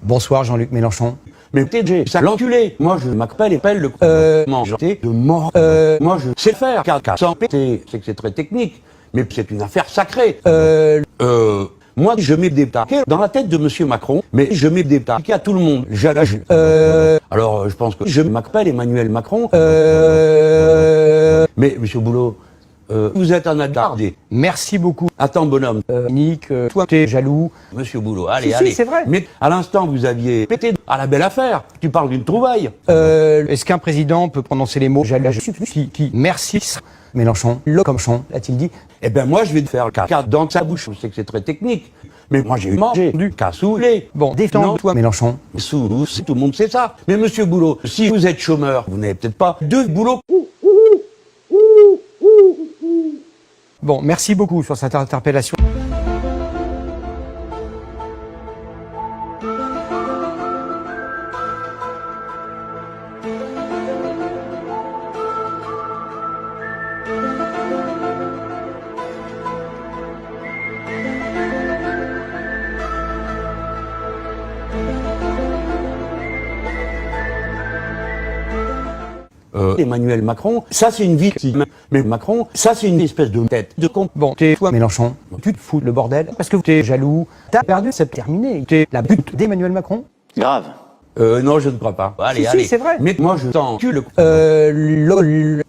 Bonsoir Jean-Luc Mélenchon. Mais TG, ça l'enculé. Moi, je m'appelle le manger de mort. Moi, je sais faire. Car sans péter, c'est que c'est très technique. Mais c'est une affaire sacrée. Moi, je mets des taquets dans la tête de Monsieur Macron, mais je mets des taquets à tout le monde. Alors, je pense que je m'appelle Emmanuel Macron. Mais, Monsieur Boulot, vous êtes un attardé. Merci beaucoup. Attends, bonhomme. Nick, toi, t'es jaloux. Monsieur Boulot, allez, Si, allez. c'est vrai. Mais à l'instant, vous aviez pété à la belle affaire. Tu parles d'une trouvaille. Est-ce qu'un président peut prononcer les mots jaloux qui merci Mélenchon, le comchon, a-t-il dit? Eh ben moi, je vais te faire le caca dans sa bouche. Je sais que c'est très technique. Mais moi, j'ai mangé du cassoulet. Bon, défends-toi, Mélenchon. Tout le monde sait ça. Mais Monsieur Boulot, si vous êtes chômeur, vous n'avez peut-être pas deux boulots. Bon, merci beaucoup sur cette interpellation. Emmanuel Macron, ça c'est une victime. Mais Macron, ça c'est une espèce de tête de con. Bon, tais-toi, Mélenchon. Tu te fous le bordel parce que t'es jaloux. T'as perdu, c'est terminé. T'es la butte d'Emmanuel Macron. Grave. Non, je ne crois pas. Allez, Si, allez. c'est vrai. Mais moi, je t'encule. Lol.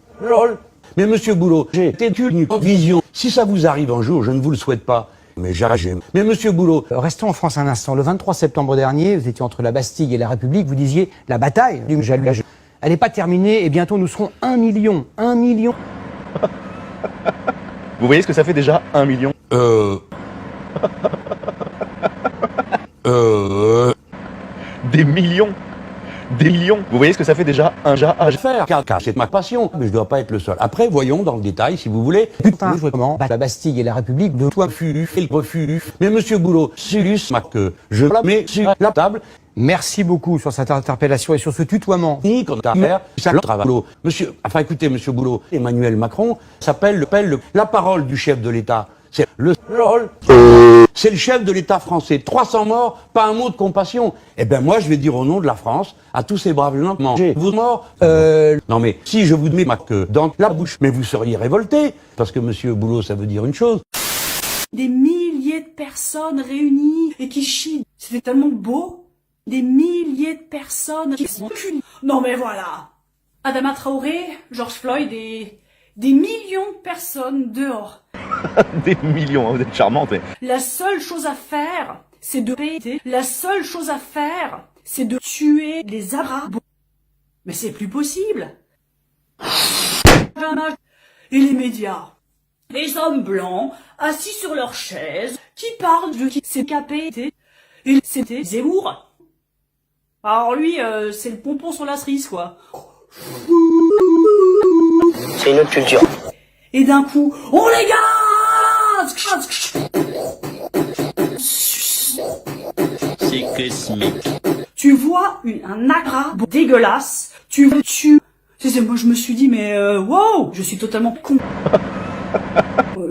Mais Monsieur Boulot, j'ai été en vision. Si ça vous arrive un jour, je ne vous le souhaite pas. Mais j'arrive. Mais Monsieur Boulot. Restons en France un instant. Le 23 septembre dernier, vous étiez entre la Bastille et la République. Vous disiez la bataille du jaloux. Elle n'est pas terminée et bientôt nous serons 1 million. 1 million. Vous voyez ce que ça fait déjà 1 million? Des millions. Des millions. Vous voyez ce que ça fait déjà un faire, car c'est ma passion. Mais je dois pas être le seul. Après, voyons dans le détail, si vous voulez. Putain, je vois comment la Bastille et la République de toi. Refus. Mais Monsieur Boulot, Silus, que je la mets sur la table. Merci beaucoup sur cette interpellation et sur ce tutoiement. Ni quand à faire, ça le travail. Monsieur, enfin écoutez, Monsieur Boulot, Emmanuel Macron s'appelle la parole du chef de l'État. C'est c'est le chef de l'État français. 300 morts, pas un mot de compassion. Eh ben moi, je vais dire au nom de la France, à tous ces braves gens, mangez vos morts. Non mais, si je vous mets ma queue dans la bouche, mais vous seriez révolté, parce que Monsieur Boulot, ça veut dire une chose. Des milliers de personnes réunies et qui chient. C'était tellement beau. Des milliers de personnes qui sont qu'une. Non mais voilà. Adama Traoré, George Floyd et des millions de personnes dehors. Des millions, hein, vous êtes charmante. Mais... La seule chose à faire, c'est de payer. La seule chose à faire, c'est de tuer les Arabes. Mais c'est plus possible. Et les médias. Les hommes blancs, assis sur leurs chaises, qui parlent de qui s'est capé. Et c'était Zemmour. Alors lui, c'est le pompon sur la cerise, quoi. C'est une autre culture. Et d'un coup, on les gaz! C'est cosmique. Tu vois un agra dégueulasse, moi je me suis dit, mais wow, je suis totalement con.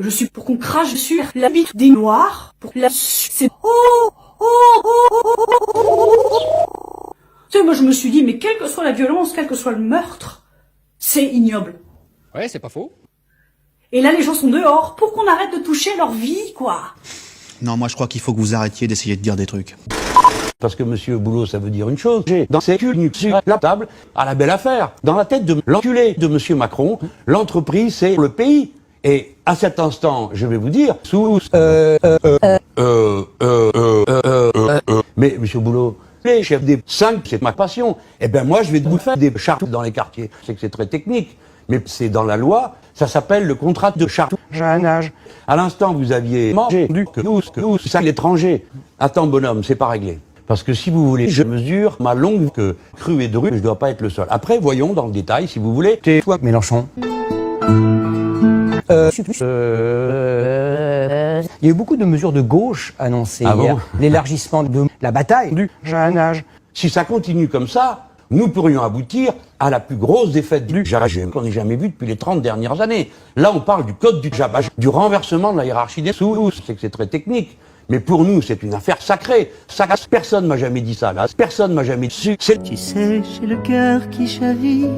Je suis pour qu'on crache sur la bite des noirs, pour la... C'est... Tu sais, moi je me suis dit, mais quelle que soit la violence, quel que soit le meurtre, c'est ignoble. Ouais, c'est pas faux. Et là, les gens sont dehors pour qu'on arrête de toucher leur vie, quoi. Non, moi je crois qu'il faut que vous arrêtiez d'essayer de dire des trucs. Parce que Monsieur Boulot, ça veut dire une chose. J'ai dans ces culs sur la table, à la belle affaire, dans la tête de l'enculé de Monsieur Macron, l'entreprise, c'est le pays. Et à cet instant, je vais vous dire, mais Monsieur Boulot, les chefs des 5, c'est ma passion. Eh ben moi, je vais vous faire des chartes dans les quartiers. Je sais que c'est très technique, mais c'est dans la loi. Ça s'appelle le contrat de charnage. À l'instant, vous aviez mangé du ça à l'étranger. Attends, bonhomme, c'est pas réglé. Parce que si vous voulez, je mesure ma longue queue crue et drue, je dois pas être le seul. Après, voyons dans le détail, si vous voulez. Tais-toi, Mélenchon. Il y a eu beaucoup de mesures de gauche annoncées hier. L'élargissement de la bataille du jeune âge. Si ça continue comme ça, nous pourrions aboutir à la plus grosse défaite du Jaragem qu'on n'ait jamais vue depuis les 30 dernières années. Là, on parle du code du Jabaj, du renversement de la hiérarchie des sous. C'est que c'est très technique. Mais pour nous, c'est une affaire sacrée. Personne m'a jamais dit ça, là. Personne m'a jamais su. Tu sais, j'ai le cœur qui chavire.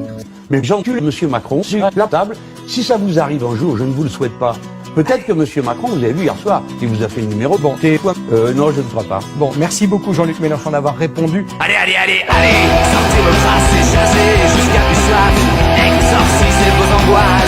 Mais j'encule Monsieur Macron sur la table. Si ça vous arrive un jour, je ne vous le souhaite pas. Peut-être que Monsieur Macron, vous avez vu hier soir, il vous a fait le numéro. Bon, non, je ne crois pas. Bon, merci beaucoup Jean-Luc Mélenchon d'avoir répondu. Allez, sortez vos traces et chassez jusqu'à plus soif. Exorcisez vos angoisses.